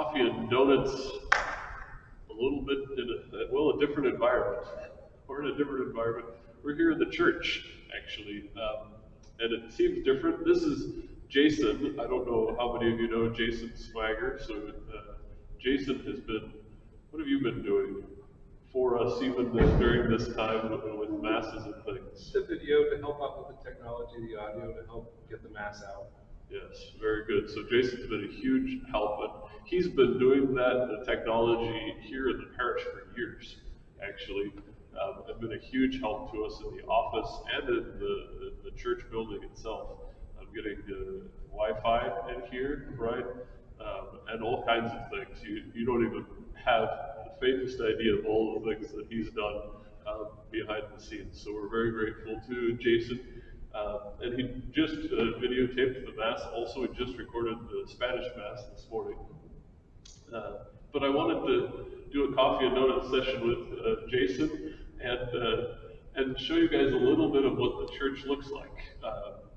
coffee and donuts a little bit in a different environment. We're in a different environment. We're here in the church, actually, and it seems different. This is Jason. I don't know how many of you know Jason Swagger. So Jason has been, what have you been doing for us even during this time with masses and things? The video to help out with the technology, the audio to help get the mass out. Yes, very good. So Jason's been a huge help, and he's been doing that, the technology here in the parish for years, actually. It's been a huge help to us in the office and in the church building itself. I'm getting Wi-Fi in here, right? And all kinds of things. You don't even have the faintest idea of all the things that he's done behind the scenes. So we're very grateful to Jason. And he just videotaped the Mass. Also, he just recorded the Spanish Mass this morning. But I wanted to do a coffee and donut session with Jason and show you guys a little bit of what the church looks like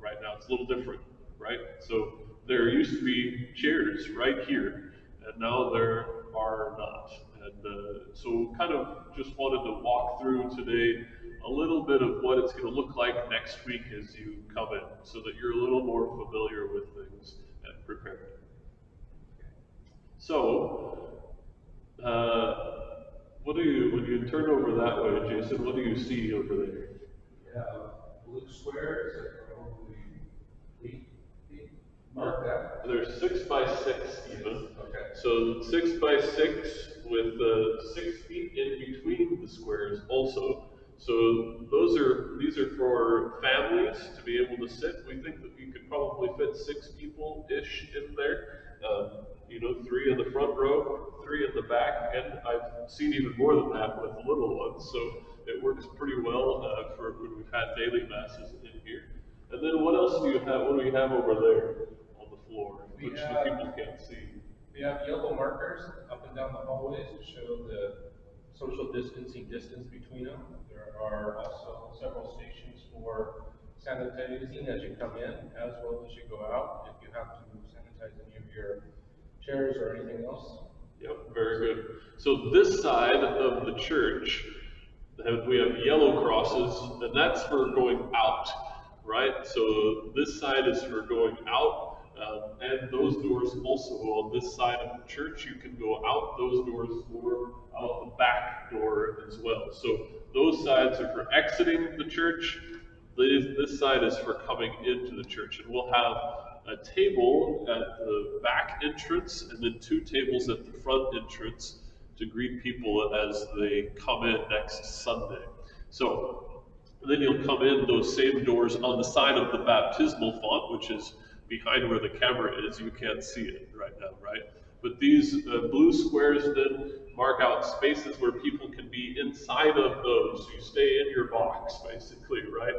right now. It's a little different, right? So there used to be chairs right here, and now there are not. And so kind of just wanted to walk through today a little bit of what it's going to look like next week as you come in, so that you're a little more familiar with things and prepared. So, when you turn over that way, Jason, what do you see over there? Yeah, blue squares are probably 8 mark that. They're 6 by 6 even. Okay. So 6 by 6 with 6 feet in between the squares also. So these are for families to be able to sit. We think that we could probably fit 6 people-ish in there. 3 in the front row, 3 in the back, and I've seen even more than that with little ones. So it works pretty well for when we've had daily masses in here. And then what else do you have? What do we have over there on the floor, which the people can't see? We have yellow markers up and down the hallways to show the social distancing distance between them. There are also several stations for sanitizing as you come in, as well as you go out, if you have to sanitize any of your chairs or anything else. Yep, very good. So this side of the church, we have yellow crosses, and that's for going out, right? So this side is for going out. And those doors also on this side of the church, you can go out those doors or out the back door as well. So those sides are for exiting the church. This side is for coming into the church. And we'll have a table at the back entrance and then 2 tables at the front entrance to greet people as they come in next Sunday. So then you'll come in those same doors on the side of the baptismal font, which is behind where the camera is. You can't see it right now, right? But these blue squares then mark out spaces where people can be inside of those. You stay in your box, basically, right?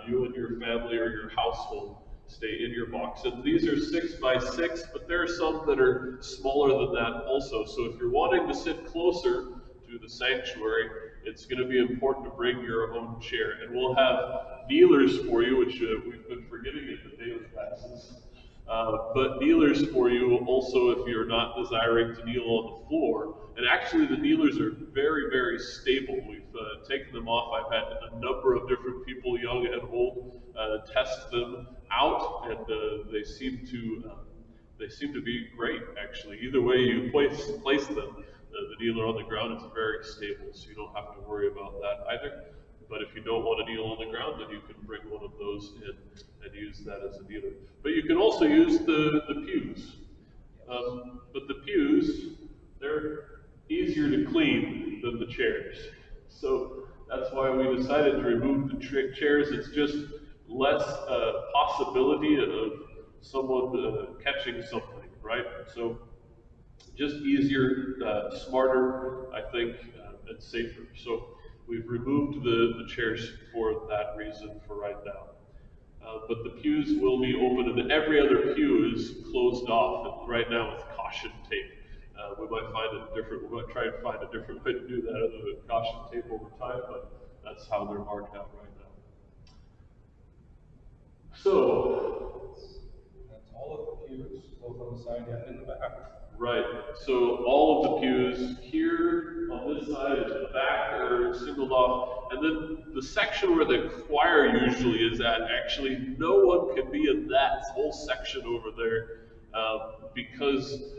You and your family or your household stay in your box. And these are 6 by 6, but there are some that are smaller than that also. So if you're wanting to sit closer to the sanctuary, it's going to be important to bring your own chair. And we'll have kneelers for you, which we've been forgetting in the daily classes. But kneelers for you also if you're not desiring to kneel on the floor. And actually the kneelers are very, very stable. We've taken them off. I've had a number of different people, young and old, test them out, and they seem to be great, actually. Either way you place them, the kneeler on the ground is very stable, so you don't have to worry about that either. But if you don't want to kneel on the ground, then you can bring one of those in and use that as a kneeler. But you can also use the pews. But the pews, they're easier to clean than the chairs. So that's why we decided to remove the chairs. It's just less possibility of someone catching something, right? So just easier, smarter, I think, and safer. So we've removed the chairs for that reason for right now. But the pews will be open, and every other pew is closed off right now with caution tape. We might try and find a different way to do that other than caution tape over time, but that's how they're marked out right now. So, all of the pews, both on the side and in the back. Right. So all of the pews here on this side and the back are singled off, and then the section where the choir usually is at, actually no one can be in that whole section over there because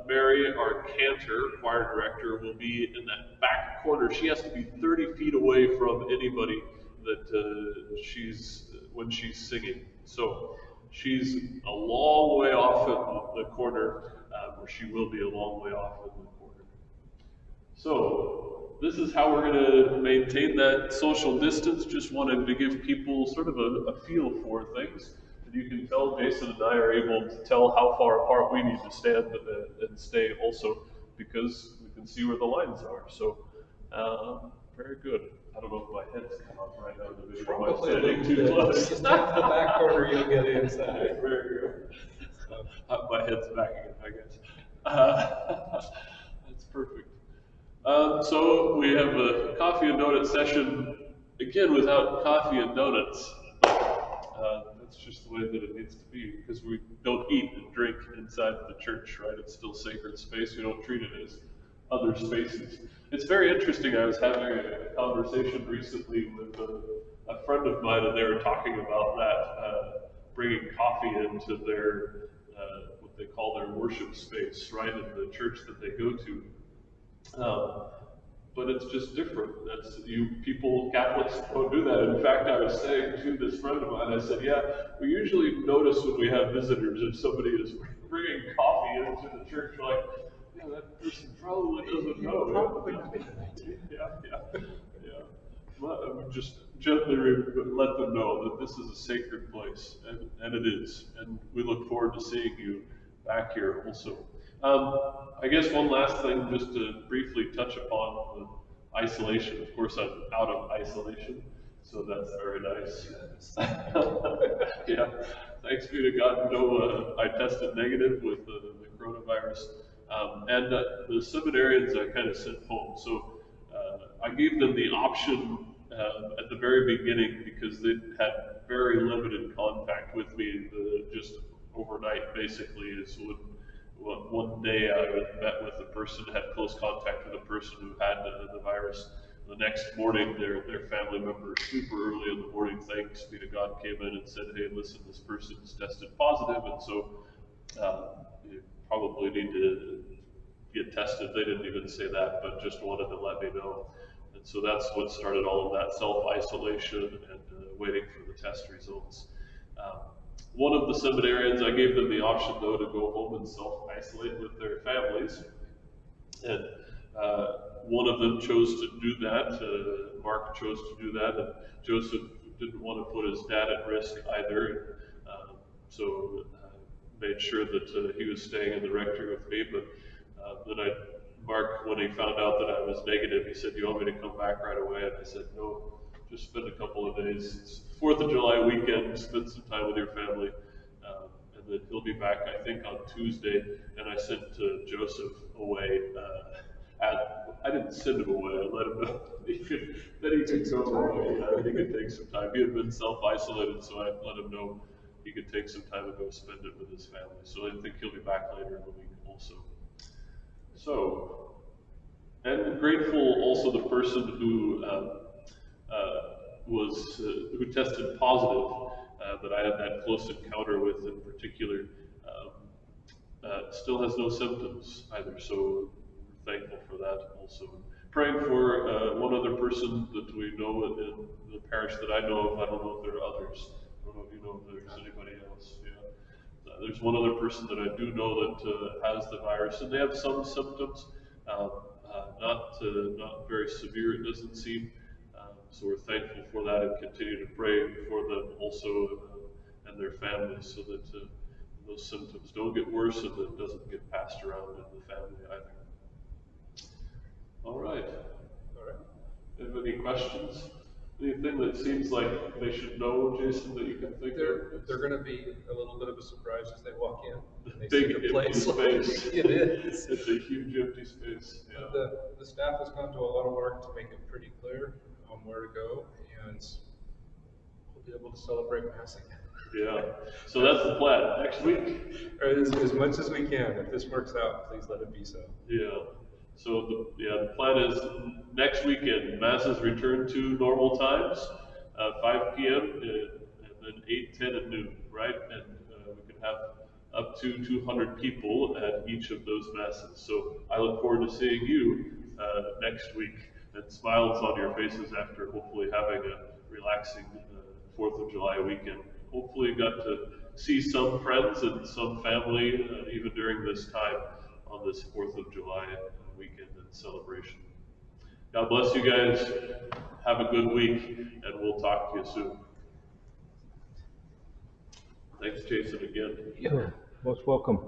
Mary, our cantor, choir director, will be in that back corner. She has to be 30 feet away from anybody that she's when she's singing. So she's a long way off in the corner, where she will be a long way off in the corner. So this is how we're going to maintain that social distance. Just wanted to give people sort of a feel for things. And you can tell Jason and I are able to tell how far apart we need to stand and stay also, because we can see where the lines are. So very good. I don't know if my head's come up right now in the video. Am I standing too close? Just tap the back corner, you'll get inside. Very good. My head's back again, I guess. That's perfect. So we have a coffee and donut session, again without coffee and donuts. That's just the way that it needs to be, because we don't eat and drink inside the church, right? It's still sacred space. We don't treat it as other spaces. It's very interesting. I was having a conversation recently with a friend of mine, and they were talking about that, bringing coffee into their, what they call their worship space, right, in the church that they go to. But it's just different. That's people, Catholics don't do that. In fact, I was saying to this friend of mine, I said, yeah, we usually notice when we have visitors if somebody is bringing coffee into the church, we're like, yeah, that person probably doesn't know. Yeah. But just gently let them know that this is a sacred place, and it is. And we look forward to seeing you back here also. I guess one last thing, just to briefly touch upon the isolation. Of course, I'm out of isolation, so that's very nice. Yeah, thanks be to God. No, I tested negative with the coronavirus, and the seminarians I kind of sent home. So I gave them the option at the very beginning, because they had very limited contact with me, just overnight basically, is one day I met with a person, had close contact with a person who had the virus. The next morning, their family member, super early in the morning, thanks be to God, came in and said, hey, listen, this person's tested positive, and so you probably need to get tested. They didn't even say that, but just wanted to let me know. And so that's what started all of that self-isolation and waiting for the test results. One of the seminarians, I gave them the option, though, to go home and self-isolate with their families. And one of them chose to do that. Mark chose to do that, and Joseph didn't want to put his dad at risk either. So made sure that he was staying in the rectory with me. But then Mark, when he found out that I was negative, he said, "You want me to come back right away?" And I said, "No, just spend a couple of days. It's 4th of July weekend, spend some time with your family." And then he'll be back, I think, on Tuesday. And I sent Joseph away. I didn't send him away. I let him know that he could go away. He could take some time. He had been self-isolated, so I let him know he could take some time and go spend it with his family. So I think he'll be back later in the week also. So, and grateful also the person who who tested positive, that I had that close encounter with in particular, still has no symptoms either. So we're thankful for that also. Praying for one other person that we know in the parish that I know of. I don't know if there are others. I don't know if you know if there's anybody else. Yeah. There's one other person that I do know that has the virus, and they have some symptoms, not very severe, it doesn't seem. So we're thankful for that, and continue to pray for them also and their families, so that those symptoms don't get worse and that it doesn't get passed around in the family either. All right. Have any questions? Anything that seems like they should know, Jason, that you can think of? They're going to be a little bit of a surprise as they walk in. They Big see the place. space. It is. It's a huge empty space. Yeah. The staff has gone to a lot of work to make it pretty clear on where to go, and we'll be able to celebrate Mass again. Yeah, so that's the plan, next week. Or as much as we can. If this works out, please let it be so. Yeah, so the plan is next weekend, masses return to normal times, 5 p.m. And then 8, 10, and noon, right? And we can have up to 200 people at each of those masses. So I look forward to seeing you next week, and smiles on your faces after hopefully having a relaxing 4th of July weekend. Hopefully got to see some friends and some family even during this time on this 4th of July weekend and celebration. God bless you guys. Have a good week, and we'll talk to you soon. Thanks, Jason, again. Yeah, most welcome.